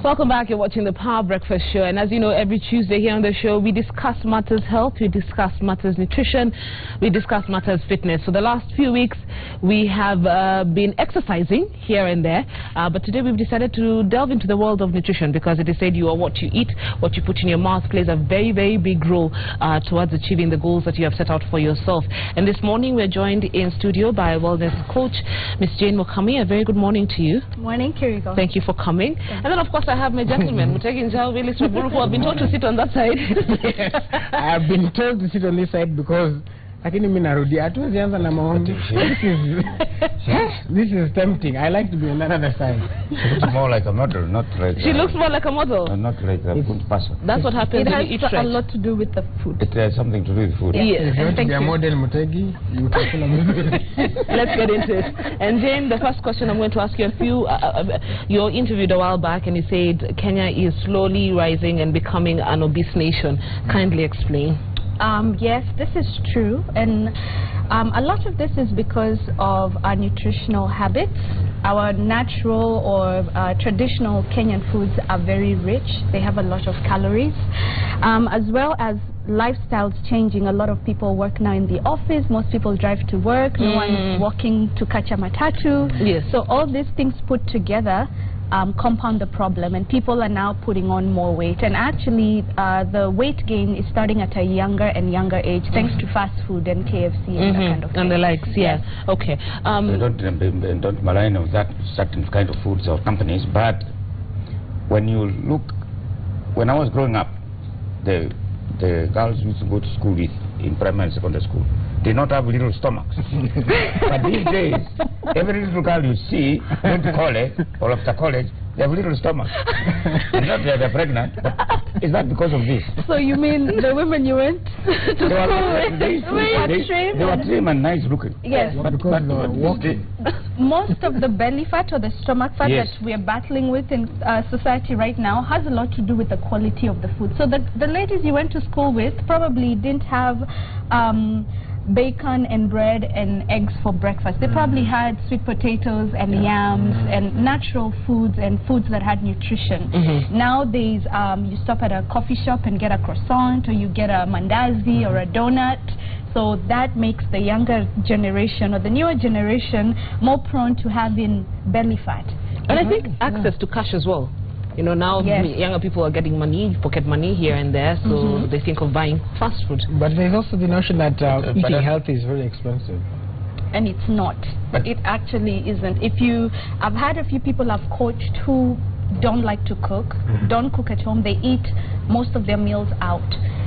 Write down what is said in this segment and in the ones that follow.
Welcome back. You're watching the Power Breakfast Show, and as you know, every Tuesday here on the show we discuss matters health, we discuss matters nutrition, we discuss matters fitness. So the last few weeks we have been exercising here and there, but today we've decided to delve into the world of nutrition, because it is said you are what you eat. What you put in your mouth plays a very, very big role towards achieving the goals that you have set out for yourself. And this morning we're joined in studio by a wellness coach, Miss Jane Mukami. A very good morning to you. Morning, Kiriko. Thank you for coming. And then of course I have my gentleman, Mutegi Njau, Willis Raburu, who have been told to sit on that side. Yes, I have been told to sit on this side because this is tempting. I like to be on the other side. She looks more like a model, not like She looks more like a model. Not like a good person. That's what happens when you eat It has right. a lot to do with the food. It has something to do with food. Yes. If you want to Thank be a you. model, Mutegi, you can follow me. Let's get into it. And Jane, the first question I'm going to ask you, you interviewed a while back and you said Kenya is slowly rising and becoming an obese nation. Kindly explain. Yes, this is true, and a lot of this is because of our nutritional habits. Our natural or traditional Kenyan foods are very rich. They have a lot of calories, as well as lifestyles changing. A lot of people work now in the office. Most people drive to work. No one's walking to catch a matatu. Yes. So all these things put together compound the problem, and people are now putting on more weight. And actually, the weight gain is starting at a younger and younger age, thanks to fast food and KFC and that kind of thing. And the likes, yes. Okay. Don't malign of that certain kind of foods or companies, but when you look, when I was growing up, the girls used to go to school with in primary and secondary school did not have little stomachs. But these days, every little girl you see going to college or after college, they have little stomachs. It's not that they're pregnant, but it's not because of this. So you mean the women you went to They were trim and nice looking. Yes. But because they were walking. Most of the belly fat or the stomach fat Yes. that we are battling with in society right now has a lot to do with the quality of the food. So the ladies you went to school with probably didn't have bacon and bread and eggs for breakfast. They probably had sweet potatoes and yams and natural foods and foods that had nutrition. Nowadays, you stop at a coffee shop and get a croissant, or you get a mandazi or a donut. So that makes the younger generation or the newer generation more prone to having belly fat. And I think access to cash as well. You know, now younger people are getting money, pocket money here and there, so they think of buying fast food. But there's also the notion that eating healthy is very expensive. And it's not. But it actually isn't. I've had a few people I've coached who don't like to cook, don't cook at home. They eat most of their meals out.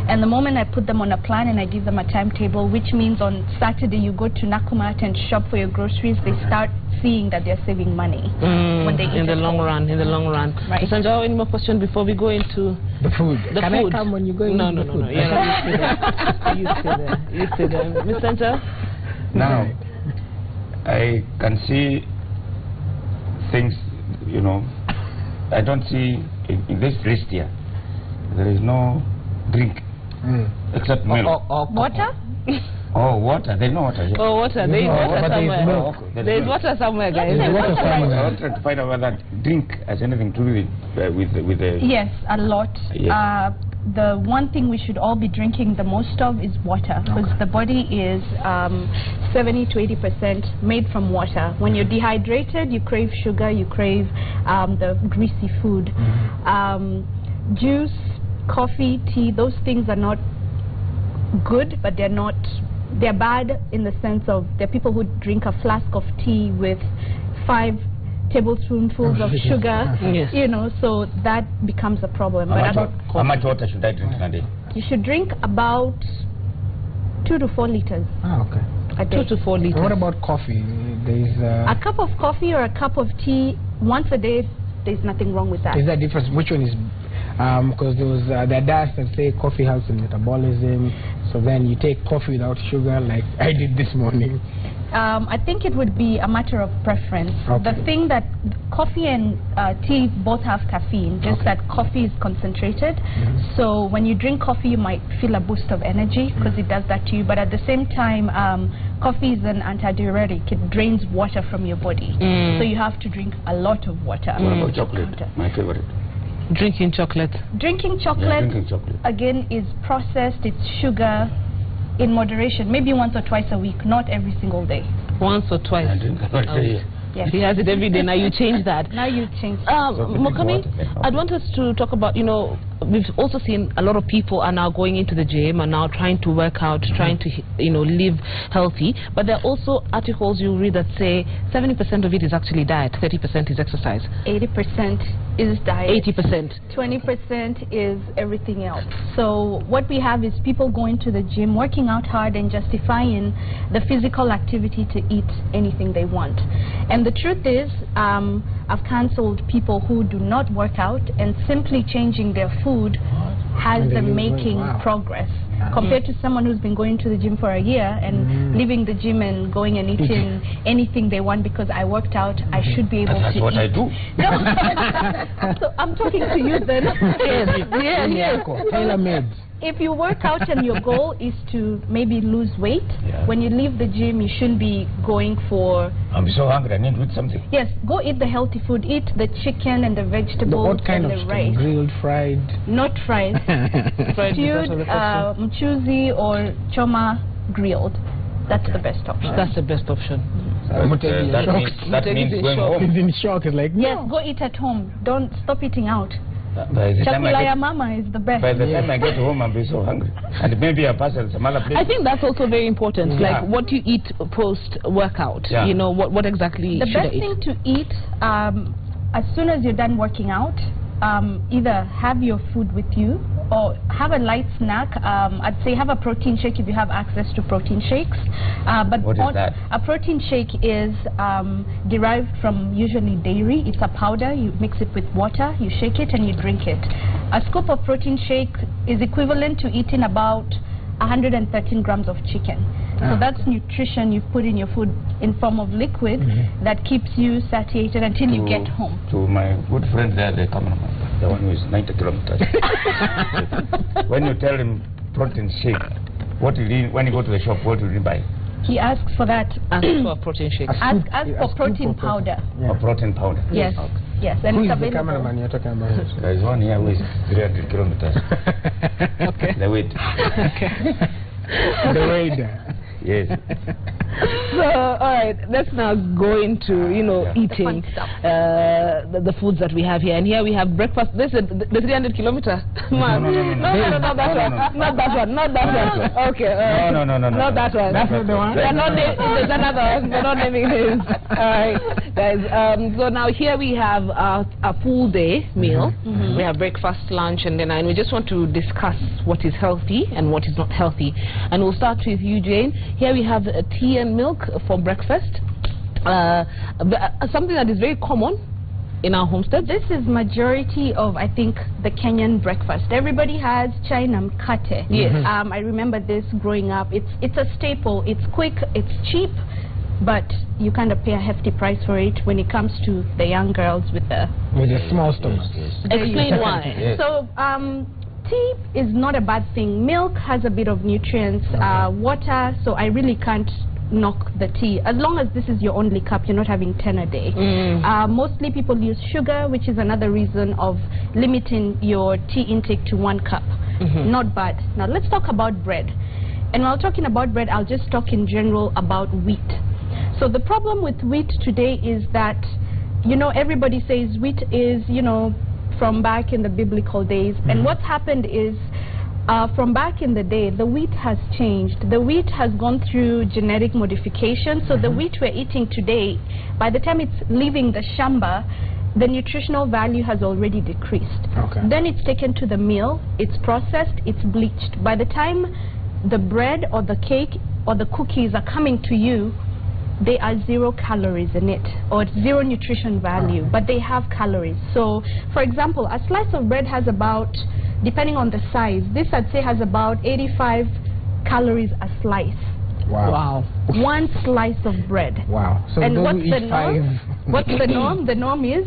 And the moment I put them on a plan and I give them a timetable, which means on Saturday you go to Nakumatt and shop for your groceries, they start seeing that they're saving money when they eat in the at long home. run. In the long run. Right. Mr. Njau, any more questions before we go into The food. Can I come when you go into the food? No. Yeah, you stay there. Mr. Njau? Now, I can see things, you know, I don't see in this list here, there is no drink except milk. Water? Oh, water. There's no water here. Oh, water. There is water but there is somewhere. milk. There is water somewhere, guys. There's water I somewhere. wanted to find out whether drink has anything to do with the... Yes, a lot. Yes. The one thing we should all be drinking the most of is water, because the body is 70 to 80% made from water. When you're dehydrated, you crave sugar, you crave the greasy food. Juice, coffee, tea, those things are not good, but they're bad in the sense of there are people who drink a flask of tea with 5 tablespoonfuls of sugar, you know, so that becomes a problem. How much water should I drink in a day? You should drink about 2 to 4 liters Okay. a day. 2 to 4 liters. And what about coffee? There's A cup of coffee or a cup of tea once a day, there's nothing wrong with that. is there a difference? Which one is? Because there was the diets that say coffee helps in metabolism. So then you take coffee without sugar, like I did this morning. I think it would be a matter of preference. Okay. The thing that coffee and tea both have caffeine, just that coffee is concentrated. So when you drink coffee, you might feel a boost of energy because it does that to you. But at the same time, coffee is an antidiuretic. It drains water from your body. So you have to drink a lot of water. What about chocolate? My favorite. Drinking chocolate. Drinking chocolate, again, is processed. It's sugar in moderation, maybe once or twice a week, not every single day. Once or twice. Yes. He has it every day. Now you change that. Now you change. Mokami, I'd want us to talk about, you know, we've also seen a lot of people are now going into the gym and now trying to work out, trying to, you know, live healthy. But there are also articles you read that say 70% of it is actually diet, 30% is exercise. 80% is diet. 80%. 20% is everything else. So what we have is people going to the gym, working out hard and justifying the physical activity to eat anything they want. And the truth is, I've cancelled people who do not work out, and simply changing their food has them making progress. Compared to someone who's been going to the gym for a year and leaving the gym and going and eating anything they want because I worked out, I should be able to eat. That's what I do. No. So I'm talking to you then. Yes. Tailor-made. If you work out and your goal is to maybe lose weight, when you leave the gym, you shouldn't be going for... I'm so hungry, I need to eat something. Yes, go eat the healthy food. Eat the chicken and the vegetables and the rice. Grilled, fried? Not fried. Stewed, mchuzi or choma grilled. That's the best option. That's the best option. That means going home. He's in shock. It's like, no. Yes, go eat at home. Don't stop eating out. By the Chakula ya mama is the best. By the time I get home, I'll be so hungry. And maybe a parcel some other place. I think that's also very important. Like what you eat post-workout. You know, what exactly the should I best eat? thing to eat, as soon as you're done working out, either have your food with you or have a light snack. I'd say have a protein shake if you have access to protein shakes. But what is that? A protein shake is derived from usually dairy. It's a powder. You mix it with water, you shake it and you drink it. A scoop of protein shake is equivalent to eating about 113 grams of chicken. So that's nutrition you've put in your food in form of liquid that keeps you satiated until you get home. To my good friend there, the cameraman, the one who is 90 kilometers. When you tell him protein shake, what will he, when you go to the shop, what will he buy? He asks for that. Ask for a protein shake. Ask for protein powder. Or protein powder. Yes. Yes, and Who it's is the available. cameraman you're talking about? There is one here who is 300 kilometers. Okay. The weight. Okay. The raider. Yes. So, all right, let's now go into, you know, eating the foods that we have here. And here we have breakfast. This is the 300 kilometer. No, not that one. Not that one. Not that one. Okay. No. Not that one. That's not the one. There's another one. We're not naming names. All right, guys. So now here we have a full day meal. We have breakfast, lunch, and dinner. And we just want to discuss what is healthy and what is not healthy. And we'll start with you, Jane. Here we have tea and milk for breakfast. Something that is very common in our homestead. This is majority of, I think, the Kenyan breakfast. Everybody has chai na mkate. Yes. I remember this growing up. It's a staple. It's quick. It's cheap. But you kind of pay a hefty price for it when it comes to the young girls with the small stomachs. Explain why. Yes. So tea is not a bad thing. Milk has a bit of nutrients, water, so I really can't knock the tea. As long as this is your only cup, you're not having 10 a day. Mostly people use sugar, which is another reason of limiting your tea intake to 1 cup. Not bad. Now let's talk about bread. And while talking about bread, I'll just talk in general about wheat. So the problem with wheat today is that, you know, everybody says wheat is, you know, from back in the biblical days. And what's happened is, from back in the day, the wheat has changed. The wheat has gone through genetic modification. So the wheat we're eating today, by the time it's leaving the shamba, the nutritional value has already decreased. Then it's taken to the mill, it's processed, it's bleached. By the time the bread or the cake or the cookies are coming to you, they are 0 calories in it, or 0 nutrition value, but they have calories. So, for example, a slice of bread has about, depending on the size, this I'd say has about 85 calories a slice. Wow. 1 slice of bread. Wow. So and what's the norm? What's the norm? The norm is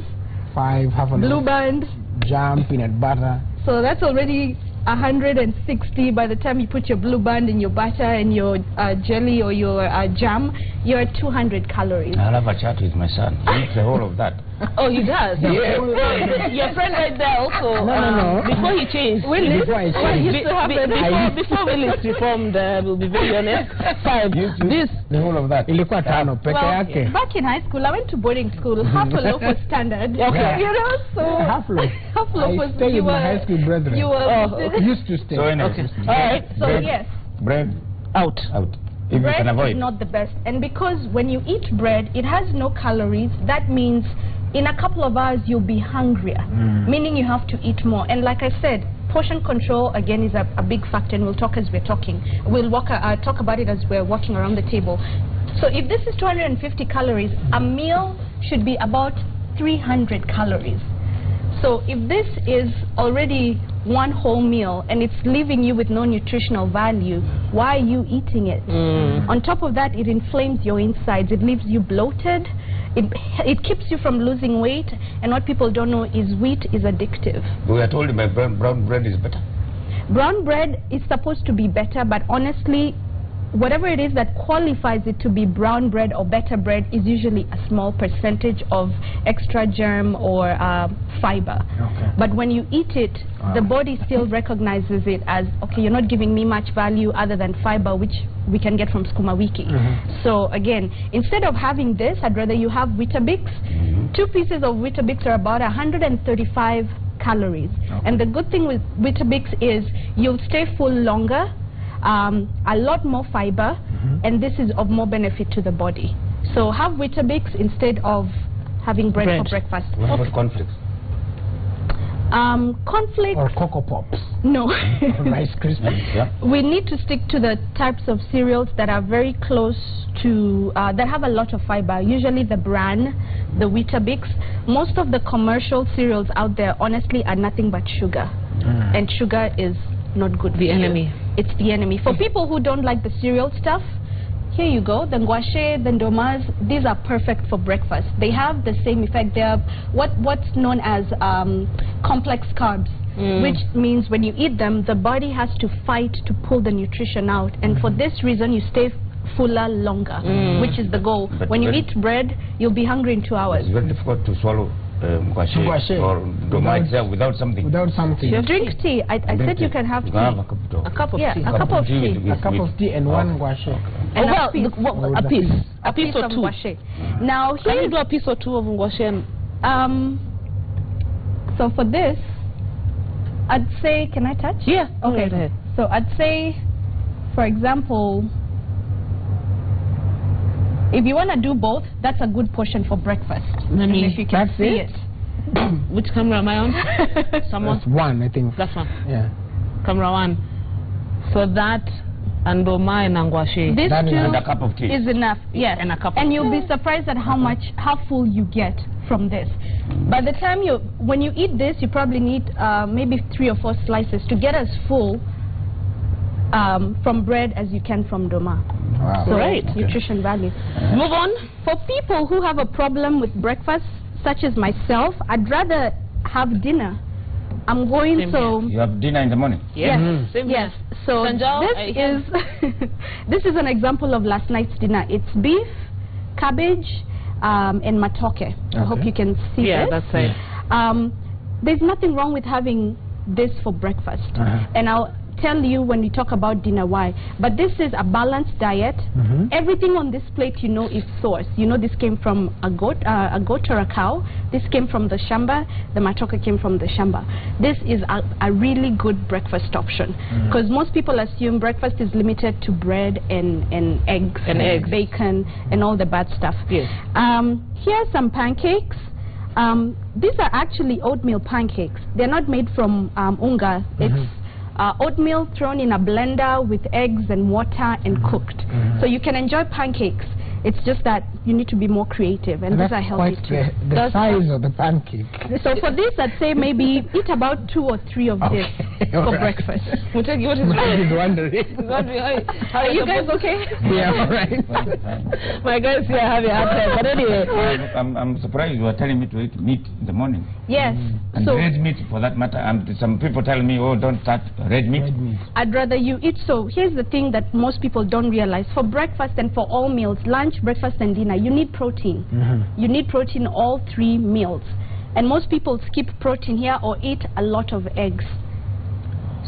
5, half a Blue Band, jam, peanut butter. So that's already 160. By the time you put your Blue Band in your butter and your jelly or your jam, you're at 200 calories. I'll have a chat with my son. He eats the whole of that. Oh, he does? Yeah. Your friend right there also, No. before he changed. Willis? Before I changed. Before Willis reformed, we'll be very honest. This, the whole of that. Ilikuwa tano peke yake. Back in high school, I went to boarding school. Half a loaf was standard. Okay. You know, so Half loaf. Half loaf was. I stayed with my high school brethren. You were used to stay. So anyway, okay. All right. So bread, yes. Bread Out. If you can Bread avoid. is not the best, and because when you eat bread, it has no calories. That means in a couple of hours you'll be hungrier, meaning you have to eat more. And like I said, portion control again is a big factor, and we'll talk as we're talking. We'll talk about it as we're walking around the table. So if this is 250 calories, a meal should be about 300 calories. So if this is already one whole meal and it's leaving you with no nutritional value, why are you eating it? On top of that, it inflames your insides. It leaves you bloated. It keeps you from losing weight. And what people don't know is wheat is addictive. We are told my brown bread is better. Brown bread is supposed to be better, but honestly, whatever it is that qualifies it to be brown bread or better bread is usually a small percentage of extra germ or fiber. Okay. But when you eat it, the body still recognizes it as, okay, you're not giving me much value other than fiber, which we can get from Skuma Wiki. So again, instead of having this, I'd rather you have Weetabix. 2 pieces of Weetabix are about 135 calories. And the good thing with Weetabix is you'll stay full longer, a lot more fiber, and this is of more benefit to the body. So have Weetabix instead of having bread for breakfast. What about cornflakes? Cornflakes. Or Cocoa Pops. No. Rice Krispies. Yeah. We need to stick to the types of cereals that are very close to, that have a lot of fiber. Usually the bran, the Weetabix. Most of the commercial cereals out there, honestly, are nothing but sugar. And sugar is not good for you. enemy. It's the enemy. For people who don't like the cereal stuff, here you go. The ngwashe, the ndomas, these are perfect for breakfast. They have the same effect. They are what's known as complex carbs, which means when you eat them, the body has to fight to pull the nutrition out. And for this reason, you stay fuller longer, which is the goal. But when you eat bread, you'll be hungry in 2 hours. It's very difficult to swallow ngwashe or doma itself without something. Without something. Drink tea. I said you can have tea. You can have a cup of A cup of Yeah, tea. a cup of tea. A cup of tea and one ngwashe. And well, a piece. a piece. A piece or of two. ngwashe. Now Can here, you do a piece or two of ngwashe? so for this, I'd say, can I touch? Yeah. Okay. Go ahead. So I'd say, for example, if you want to do both, that's a good portion for breakfast. Let me- if you can that's see it? Which camera am I on? Someone? That's one, I think. That's one. Yeah. Camera one. So that and Ndoma and Ngwashe. This That is- too And a cup of tea. is enough. Yes. And a cup And of you'll be surprised at how full you get from this. By the time when you eat this, you probably need maybe 3 or 4 slices to get as full from bread as you can from Ndoma. Wow. So Right. nutrition value. Move on. For people who have a problem with breakfast, such as myself, I'd rather have dinner. I'm going Same so. You have dinner in the morning. Yes. Same Yes. here. So Sanjao, this is this is an example of last night's dinner. It's beef, cabbage, and matoke. I hope you can see Yeah, this. that's it. There's nothing wrong with having this for breakfast, and I'll tell you when we talk about dinner why. But this is a balanced diet. Everything on this plate, you know, is sourced. You know, this came from a goat or a cow. This came from the shamba. The matoke came from the shamba. This is a really good breakfast option, because most people assume breakfast is limited to bread and eggs eggs. bacon and all the bad stuff. Yes. Here are some pancakes. These are actually oatmeal pancakes. They're not made from unga. It's oatmeal thrown in a blender with eggs and water and cooked. So you can enjoy pancakes. It's just that you need to be more creative, and these That's are healthy quite too. the size of the pancake. So for this, I'd say maybe eat about 2 or 3 of this. for breakfast. Mutegi, what is He's wondering. Are you guys okay? Yeah, all right. My guys here have a hard time. But anyway. I'm surprised you are telling me to eat meat in the morning. Yes. And So red meat, for that matter. Some people tell me, oh, don't start red meat. Red meat. I'd rather you eat. So here's the thing that most people don't realize. For breakfast and for all meals, lunch, breakfast and dinner, you need protein. You need protein all 3 meals. And most people skip protein here or eat a lot of eggs.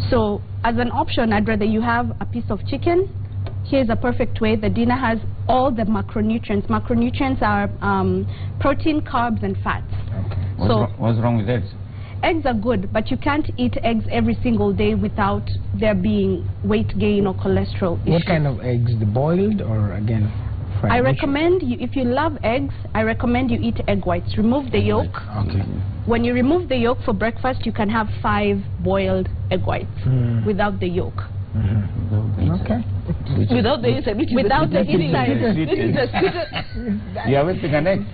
So as an option, I'd rather you have a piece of chicken. Here's a perfect way. The dinner has all the macronutrients. Macronutrients are protein, carbs, and fats. Okay. What's wrong with eggs? Eggs are good, but you can't eat eggs every single day without there being weight gain or cholesterol issues. What kind of eggs? The boiled or again fried? I recommend you, if you love eggs, I recommend you eat egg whites. Remove the yolk. Okay. When you remove the yolk for breakfast, you can have 5 boiled egg whites without the yolk. Okay. Without the inside. Without the inside. You are wasting an egg.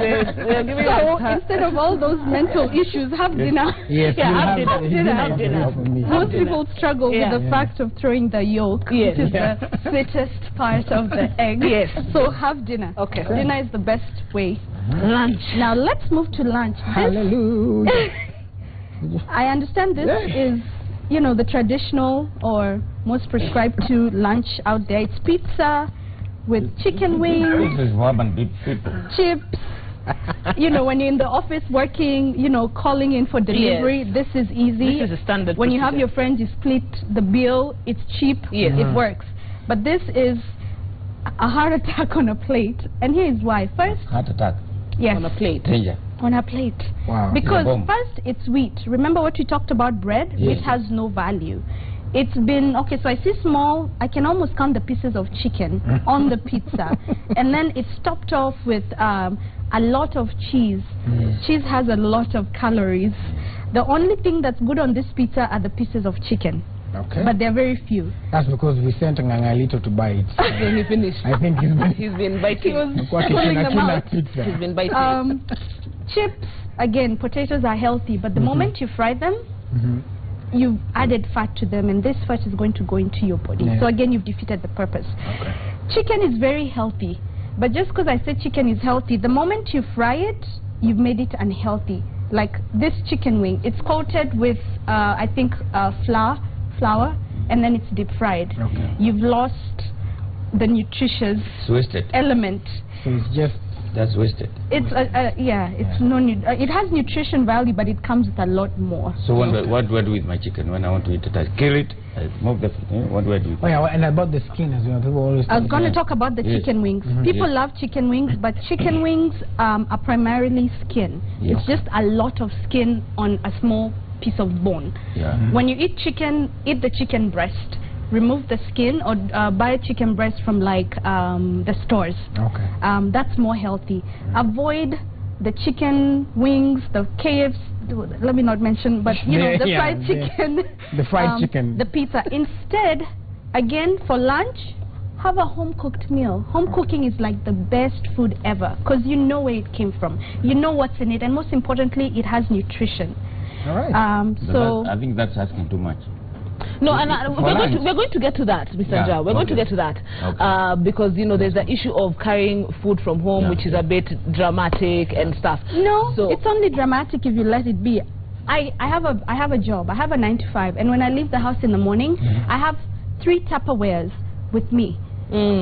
So instead of all those mental issues, have dinner. Yes. Yeah, you have dinner. have dinner. Most people struggle with the fact of throwing the yolk, Yes. which is the sweetest part of the egg. Yes. So have dinner. Okay. Dinner is the best way. Lunch. Now let's move to lunch. Hallelujah. I understand this is, you know, the traditional or most prescribed to lunch out there. It's pizza with chicken wings, This is urban people. chips. You know, when you're in the office working, you know, calling in for delivery, this is easy. This is a standard When you have procedure. your friends, you split the bill. It's cheap. Yes. It works. But this is a heart attack on a plate. And here is why. First, Heart attack. yes, On a plate. Danger. on a plate. Wow. Because bomb. first, it's wheat. Remember what we talked about bread? Yes. Wheat has no value. It's been, okay, so I see small, I can almost count the pieces of chicken on the pizza. And then it's topped off with a lot of cheese. Cheese has a lot of calories. The only thing that's good on this pizza are the pieces of chicken. Okay. But they're very few. That's because we sent Ngangalito to buy it. Then he finished. I think he's been He's been biting. He was Kwa pulling them kina out. pizza. He's been biting. Chips, again, potatoes are healthy, but the moment you fry them, you've added fat to them, and this fat is going to go into your body. Yeah. So again, you've defeated the purpose. Chicken is very healthy, but just because I said chicken is healthy, the moment you fry it, you've made it unhealthy. Like this chicken wing, it's coated with, I think, flour, and then it's deep fried. Okay. You've lost the nutritious It's wasted. element. So it's just That's wasted. It's it's no it has nutrition value, but it comes with a lot more. So what do I do with my chicken when I want to eat it? I kill it. I smoke the. What do I do? With oh yeah, and about the skin as well. People always I was going to Yeah. talk about the Yes. chicken wings. People Yes. love chicken wings, but chicken wings are primarily skin. Yes. It's just a lot of skin on a small piece of bone. Yeah. When you eat chicken, eat the chicken breast. Remove the skin, or buy a chicken breast from like the stores. Okay. That's more healthy. Avoid the chicken wings, the KFC, let me not mention, but you know, the Yeah, fried the- chicken. the fried chicken. The pizza. Instead, again, for lunch, have a home-cooked meal. Home cooking is like the best food ever, because you know where it came from. You know what's in it, and most importantly, it has nutrition. All right. But So I think that's asking too much. No, and For we're going to get to that, Mr. Yeah, Njau. We're going to okay. get to that Okay. because you know there's the issue of carrying food from home, Yeah. which is a bit dramatic and stuff. no, So it's only dramatic if you let it be. I have a job. I have a 9 to 5, and when I leave the house in the morning, I have 3 Tupperwares with me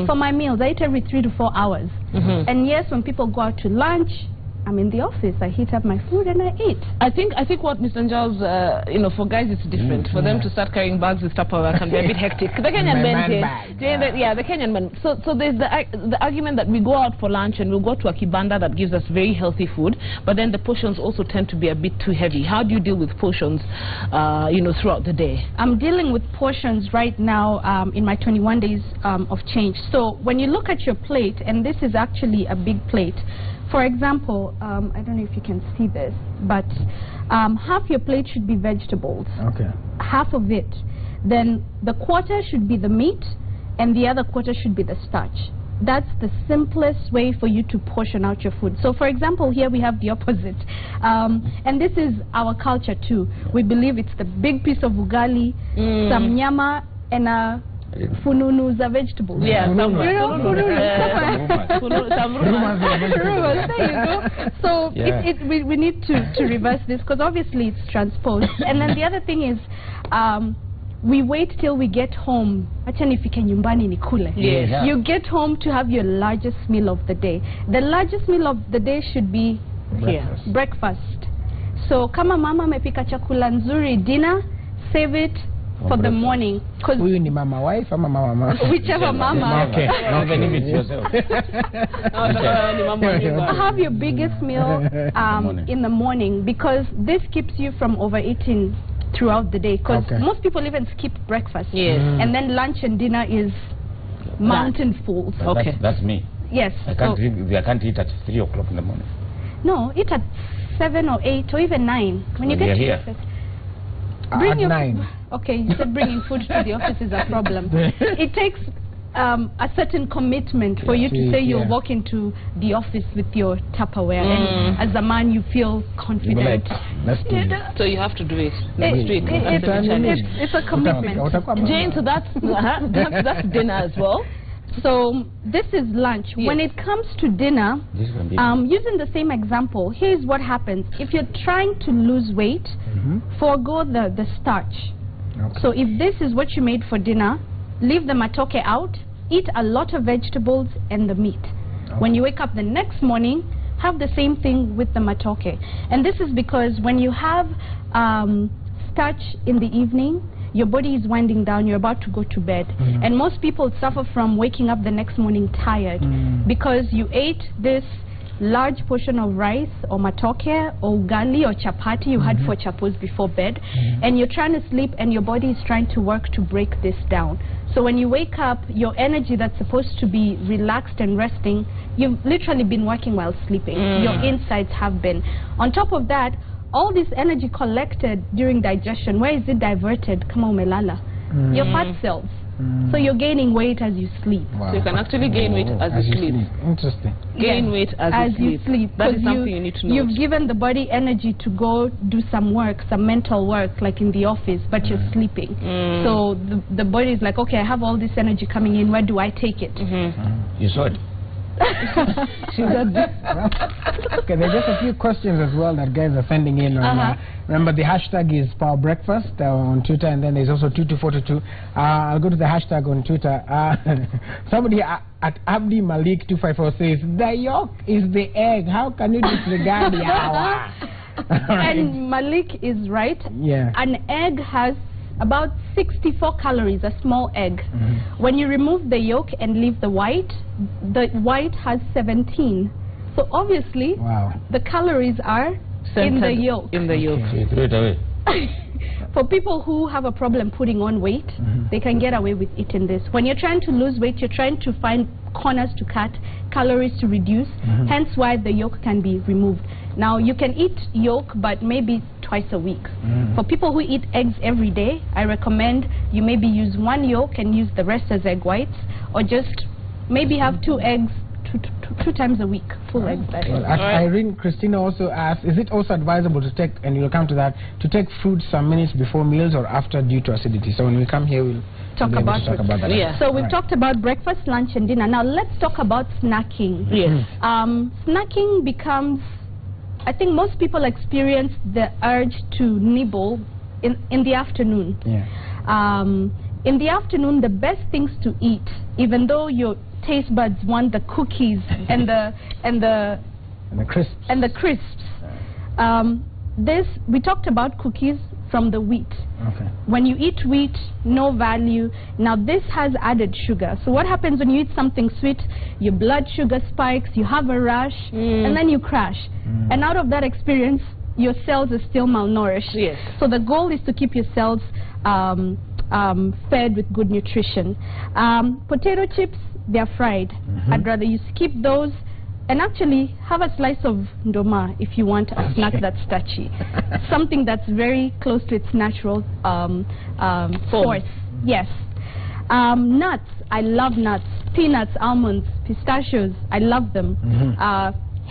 for my meals. I eat every 3 to 4 hours. And yes, when people go out to lunch, I'm in the office. I heat up my food and I eat. I think what Mr. Njau's, you know, for guys it's different. For them to start carrying bags with Tupperware can be a bit hectic. The Kenyan men, the Kenyan men. So there's the argument that we go out for lunch and we'll go to a kibanda that gives us very healthy food, but then the portions also tend to be a bit too heavy. How do you deal with portions, you know, throughout the day? I'm dealing with portions right now in my 21 days of change. So when you look at your plate, and this is actually a big plate. For example, I don't know if you can see this, but half your plate should be vegetables. Okay. Half of it. Then the quarter should be the meat, and the other quarter should be the starch. That's the simplest way for you to portion out your food. So for example, here we have the opposite. And this is our culture too. We believe it's the big piece of ugali, some nyama, and a fununu, the vegetables. Yeah, some fununu. There you go. So we need to reverse this, because obviously it's transposed. And then the other thing is, we wait till we get home. Acha nifike nyumbani nikule. Yes. You get home to have your largest meal of the day. The largest meal of the day should be breakfast. So kama mama amepika chakula nzuri, dinner, save it for the morning. Huyu ni mama wife ama mama? Whichever mama. Okay. Have your biggest meal in the morning, because this keeps you from overeating throughout the day, because most people even skip breakfast. Yes. And then lunch and dinner is mountainfuls. Okay. That's me. Yes. I can't eat at 3 o'clock in the morning. No, eat at 7 or 8 or even 9. When you get to here. breakfast. Bring your 9. Okay, you said bringing food to the office is a problem. It takes a certain commitment for you to say you'll walk into the office with your Tupperware, and as a man you feel confident. Let's do this. So you have to do it next week. It's a commitment. Jane, so that's dinner as well. So this is lunch. Yes. When it comes to dinner, using the same example, here's what happens. If you're trying to lose weight, forego the starch. So if this is what you made for dinner, leave the matoke out, eat a lot of vegetables and the meat. When you wake up the next morning, have the same thing with the matoke. And this is because when you have starch in the evening, your body is winding down, you're about to go to bed. And most people suffer from waking up the next morning tired because you ate this large portion of rice or matoke or ugali or chapati you had 4 chapos before bed, and you're trying to sleep and your body is trying to work to break this down. So when you wake up, your energy that's supposed to be relaxed and resting, you've literally been working while sleeping. Your insides have been. On top of that, all this energy collected during digestion, where is it diverted? Kama umelala. Your fat cells. So you're gaining weight as you sleep. Wow. So you can actually gain weight as you sleep. Interesting. Gain weight as you sleep. That is something you need to know. You've given the body energy to go do some work, some mental work, like in the office, but you're sleeping. So the body is like, okay, I have all this energy coming in, where do I take it? You saw it. Okay, there's just a few questions as well that guys are sending in on, remember the hashtag is Power Breakfast on Twitter, and then there's also 22422. I'll go to the hashtag on Twitter. Somebody at Abdi Malik 254 says the yolk is the egg, how can you disregard the hour? And Malik is right. An egg has about 64 calories, a small egg. When you remove the yolk and leave the white has 17. So obviously, the calories are in the yolk. In the yolk. So you throw it away. For people who have a problem putting on weight, they can get away with eating this. When you're trying to lose weight, you're trying to find corners to cut, calories to reduce, hence why the yolk can be removed. Now, you can eat yolk, but maybe twice a week. For people who eat eggs every day, I recommend you maybe use 1 yolk and use the rest as egg whites, or just maybe have 2 eggs two times a week, full eggs. Irene Christina also asked, is it also advisable to take, and we'll come to that, to take food some minutes before meals or after due to acidity? So when we come here, we'll talk about that. So we've talked about breakfast, lunch and dinner. Now let's talk about snacking. Snacking becomes, I think most people experience the urge to nibble in the afternoon. In the afternoon, the best things to eat, even though your taste buds want the cookies and the crisps. We talked about cookies from the wheat. When you eat wheat, no value. Now this has added sugar. So what happens when you eat something sweet? Your blood sugar spikes, you have a rush, and then you crash. And out of that experience, your cells are still malnourished. So the goal is to keep your cells fed with good nutrition. Potato chips, they're fried. I'd rather you skip those and actually have a slice of ndoma if you want a snack that's starchy. Something that's very close to its natural source. Nuts, I love nuts. Peanuts, almonds, pistachios, I love them.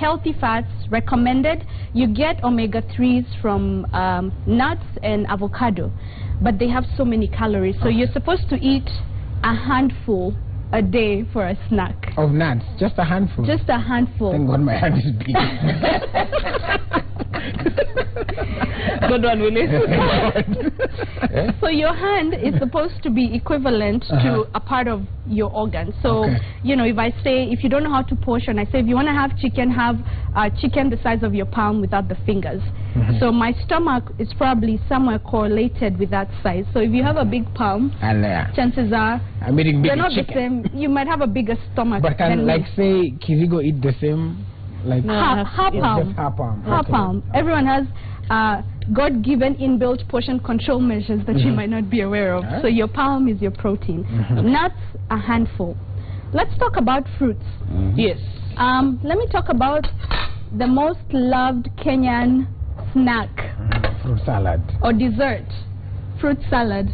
healthy fats recommended. You get omega-3s from nuts and avocado, but they have so many calories. So you're supposed to eat a handful a day for a snack. Of nuts? Just a handful? Just a handful. Thank God my hand is big. Good one, Willis. So your hand is supposed to be equivalent to a part of your organ. So, you know, if I say, if you don't know how to portion, I say if you want to have chicken the size of your palm without the fingers. So my stomach is probably somewhere correlated with that size. So if you have a big palm, and chances are I'm eating big they're not chicken. the same. You might have a bigger stomach. But can, like, say, Kirigo eat the same? Like half palm. Just half palm. Half palm. Everyone has God-given inbuilt portion control measures that you might not be aware of. So your palm is your protein. Nuts, a handful. Let's talk about fruits. Yes. Let me talk about the most loved Kenyan snack. Fruit salad. Or dessert. Fruit salad.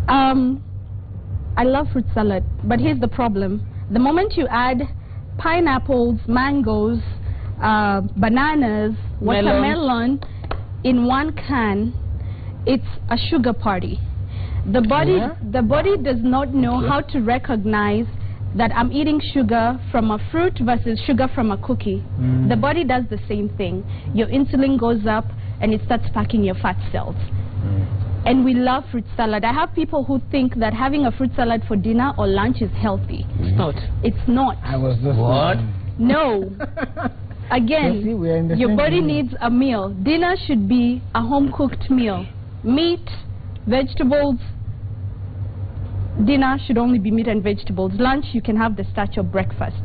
I love fruit salad, but here's the problem. The moment you add pineapples, mangoes, bananas, watermelon in one can, it's a sugar party. The body does not know how to recognize that I'm eating sugar from a fruit versus sugar from a cookie. The body does the same thing. Your insulin goes up and it starts packing your fat cells. And we love fruit salad. I have people who think that having a fruit salad for dinner or lunch is healthy. It's not. It's not. I was just What? No. Again, your body needs a meal. Dinner should be a home-cooked meal. Meat, vegetables. Dinner should only be meat and vegetables. Lunch, you can have the starch of breakfast.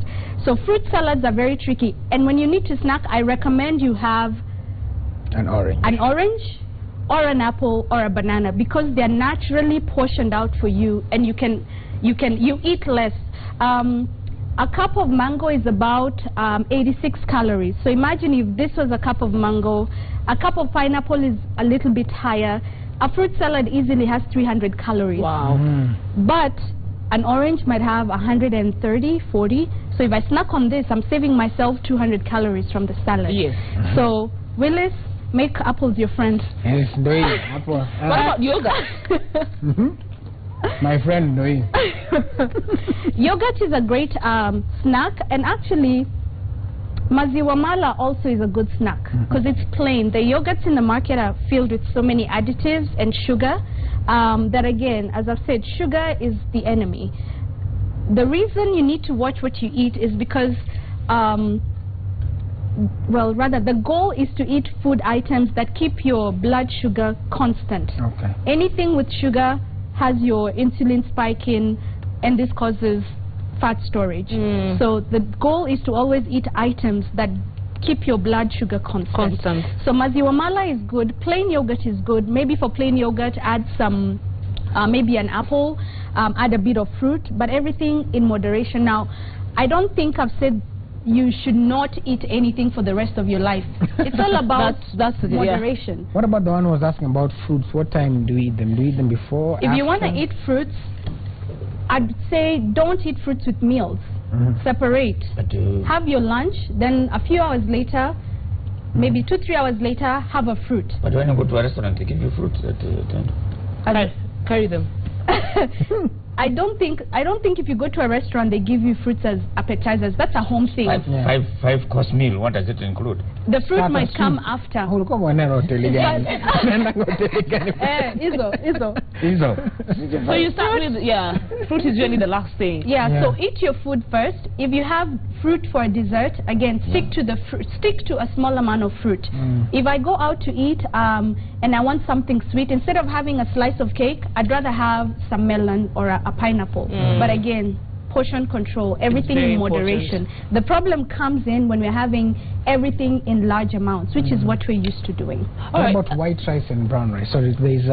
So fruit salads are very tricky. And when you need to snack, I recommend you have an orange or an apple or a banana, because they're naturally portioned out for you, and you eat less. A cup of mango is about 86 calories. So imagine if this was a cup of mango. A cup of pineapple is a little bit higher. A fruit salad easily has 300 calories. Wow. But an orange might have 130, 40. So if I snack on this, I'm saving myself 200 calories from the salad. Yes. So, Willis, make apples your friend. Yes, Doi, apple. what about yogurt? My friend Doi. Yogurt is a great snack, and actually maziwa mala also is a good snack because it's plain. The yogurts in the market are filled with so many additives and sugar that, again, as I've said, sugar is the enemy. The reason you need to watch what you eat is because well, rather, the goal is to eat food items that keep your blood sugar constant. Okay. Anything with sugar has your insulin spiking, and this causes fat storage. So the goal is to always eat items that keep your blood sugar constant. So maziwa mala is good. Plain yogurt is good. Maybe for plain yogurt, add some, maybe an apple, add a bit of fruit, but everything in moderation. Now, I don't think I've said you should not eat anything for the rest of your life. It's all about that's moderation. What about the one who was asking about fruits? What time do you eat them? Do you eat them before? If you want to eat fruits, I'd say don't eat fruits with meals. Separate. Have your lunch, then a few hours later, maybe 2-3 hours later, have a fruit. But when you go to a restaurant, they give you fruits at the time. Carry them. I don't think if you go to a restaurant they give you fruits as appetizers. That's a home thing. Five course meal. What does it include? The fruit might come after. So you start with fruit is usually the last thing. So eat your food first. If you have fruit for a dessert, again, stick to the fruit. Stick to a small amount of fruit. If I go out to eat and I want something sweet, instead of having a slice of cake, I'd rather have some melon or a pineapple. But again, portion control, everything in moderation. The problem comes in when we're having everything in large amounts, which is what we're used to doing. What about white rice and brown rice? Sorry, there's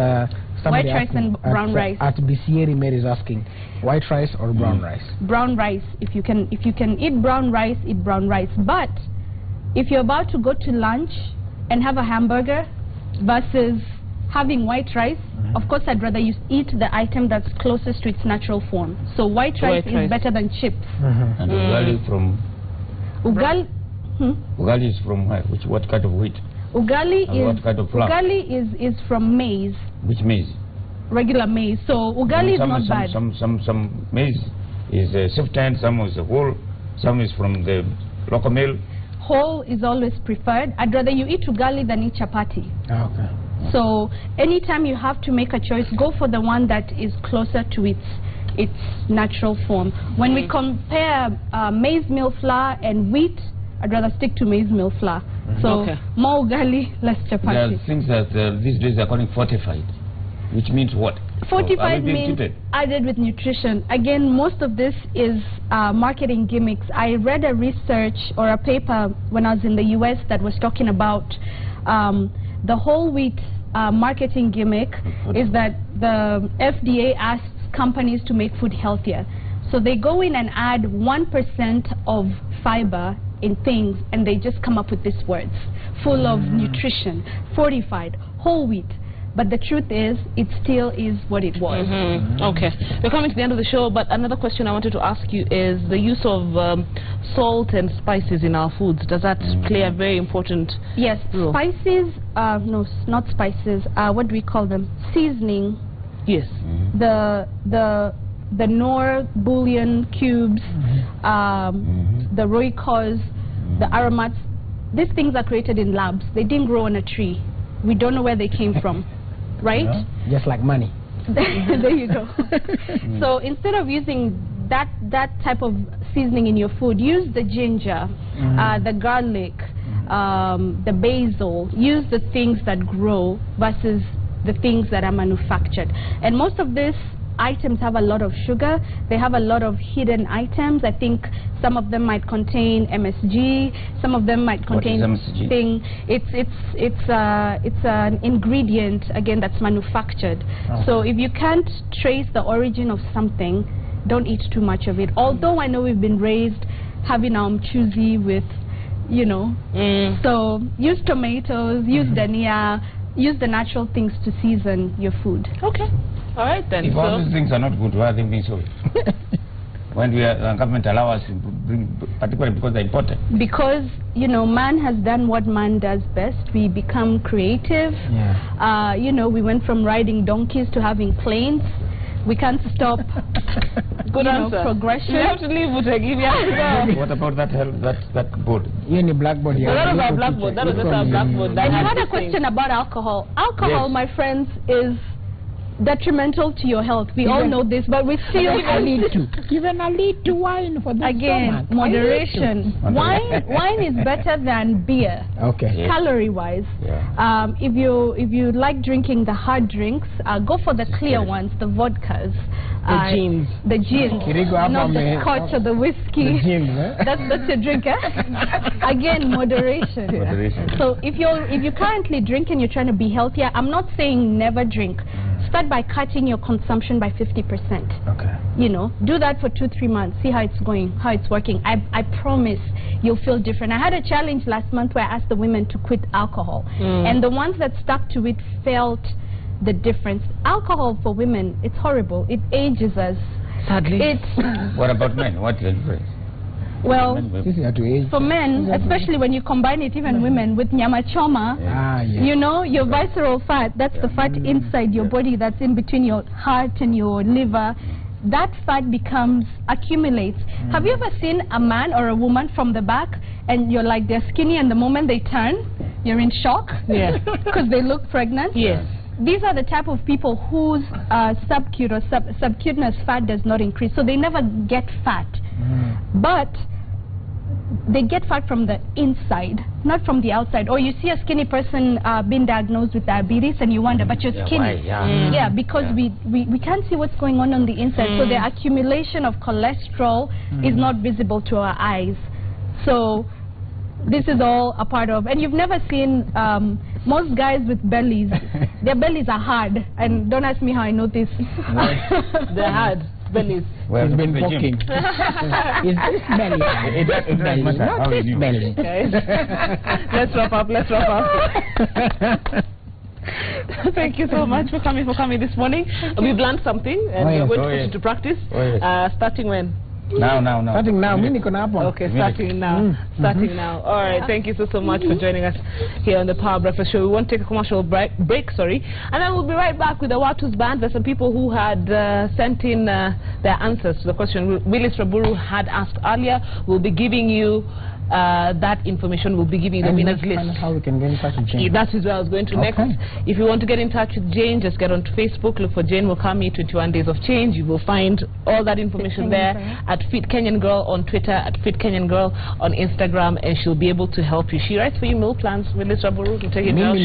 white rice and brown rice. At Bisieri, Mary is asking, white rice or brown rice? Brown rice. If you can eat brown rice, eat brown rice. But if you're about to go to lunch and have a hamburger versus having white rice, of course I'd rather you eat the item that's closest to its natural form. So white rice is better than chips. And ugali from? Ugali, Ugali is from where? What kind of wheat? Ugali And what kind of flour? Ugali is from maize. Which maize? Regular maize. So ugali is not bad. Some maize is sifted, some is whole, some is from the local mill. Whole is always preferred. I'd rather you eat ugali than eat chapati. Okay. So anytime you have to make a choice, go for the one that is closer to its natural form. When we compare maize meal flour and wheat, I'd rather stick to maize meal flour. So more ugali, less chapati. There are things that these days are calling fortified, which means what? Fortified means added with nutrition. Again, most of this is marketing gimmicks. I read a research or a paper when I was in the US that was talking about the whole wheat marketing gimmick is that the FDA asks companies to make food healthier. So they go in and add 1% of fiber in things, and they just come up with these words, full of nutrition, fortified, whole wheat. But the truth is, it still is what it was. Okay. We're coming to the end of the show, but another question I wanted to ask you is the use of salt and spices in our foods. Does that play a very important role? Spices, no, not spices, what do we call them? Seasoning. Yes. The Knorr bouillon cubes, the Roycos, the aromats, these things are created in labs. They didn't grow on a tree. We don't know where they came from, right? Yeah. Just like money. There you go. So instead of using that type of seasoning in your food, use the ginger, the garlic, the basil. Use the things that grow versus the things that are manufactured. And most of these items have a lot of sugar. They have a lot of hidden items. I think some of them might contain MSG. Some of them might contain thing. It's an ingredient again that's manufactured. So if you can't trace the origin of something, don't eat too much of it. Although I know we've been raised having our mchuzi with, you know, so use tomatoes, use dania, use the natural things to season your food. Okay. All right then. If all these things are not good, why are they being sold? When the government allow us to bring, particularly because they're important. Because, you know, man has done what man does best. We become creative. Yeah. You know, we went from riding donkeys to having planes. We can't stop progression. You have to leave Butegi. What about that board? You need blackboard. Yeah. That was our blackboard. That was just our blackboard. And you had a question about alcohol. Alcohol, my friends, is detrimental to your health. We all know this, but we still need to. Even a little wine for the stomach. Moderation. Wine is better than beer. Okay. Calorie-wise. Yeah. If you like drinking the hard drinks, go for the clear ones, the vodkas. The gins. The gins. Not the scotch or the whiskey. The gins, eh? That's your drink, eh? Again, moderation. Moderation. So if you currently drink and you're trying to be healthier, I'm not saying never drink. Start by cutting your consumption by 50%. Okay. You know, do that for 2-3 months. See how it's going, how it's working. I promise you'll feel different. I had a challenge last month where I asked the women to quit alcohol. And the ones that stuck to it felt the difference. Alcohol for women, it's horrible. It ages us. Sadly. What about men? What's the difference? Well, for men, especially when you combine it, even women, with nyama choma, you know, your visceral fat, that's the fat inside your body that's in between your heart and your liver, that fat accumulates. Have you ever seen a man or a woman from the back and you're like, they're skinny, and the moment they turn, you're in shock? Yeah. Because they look pregnant? Yes. These are the type of people whose subcutaneous or subcutaneous fat does not increase, so they never get fat. But they get fat from the inside, not from the outside. Or you see a skinny person being diagnosed with diabetes and you wonder, but you're skinny. Why? Because we can't see what's going on the inside. So the accumulation of cholesterol is not visible to our eyes. So this is all a part of, and you've never seen most guys with bellies, their bellies are hard, and don't ask me how I know this. They're hard bellies. Well, he's been walking. Is this belly? It doesn't matter. Not this belly. Okay. Let's wrap up. Thank you so much for coming this morning. We've learned something, and we're going to put it to practice. Starting when? Now. Starting now. Mimi niko na hapo. Okay, starting now. Starting now. All right. Thank you so much for joining us here on the Power Breakfast Show. We want to take a commercial break, and then we'll be right back with the Watu's Band. There's some people who had sent in their answers to the question Willis Raburu had asked earlier. We'll be giving you that information. We'll be giving you the winners list. How we can get in touch with Jane. That is where I was going to next. If you want to get in touch with Jane, just get onto Facebook, look for Jane Mukami 21 Days of Change. You will find all that information there at Fit Kenyan Girl on Twitter, at Fit Kenyan Girl on Instagram, and she'll be able to help you. She writes for you meal plans. Willis Raburu to take it down.